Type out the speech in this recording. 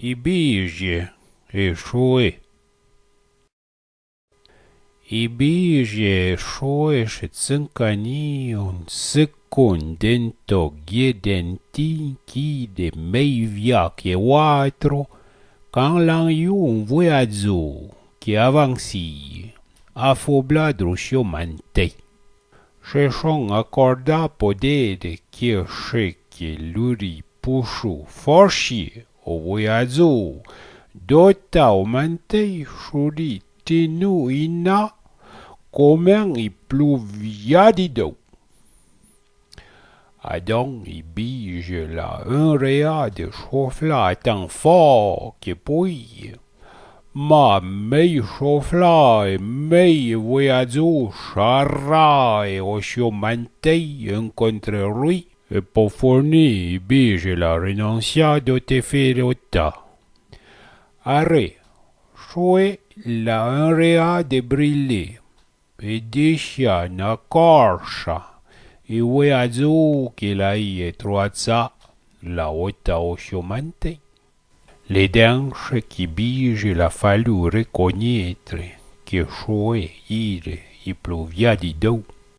I bige e choe. I bige e choe se tsinkani on secondento giedenti chi de meivia che quattro quand l'an yu un voyaggio che avanci a fobladro sciomante. Se son accorda podere che che luri pushu forci o voyaggio dotta aumante shuri tenu ina come i pluviadido. Adon i bige la un rea de chauffla tant fort que poi ma mei chauffla e mei voyaggio charra e osciomante incontrerui e pour forni i bige la renunciado te ferota. Arre, choe la un rea de brille e discia na corsa. E voyaggio che lei è trovata la otta osciomante. Le danse qui bige la fallu reconnaître che choe ire i pluviadido.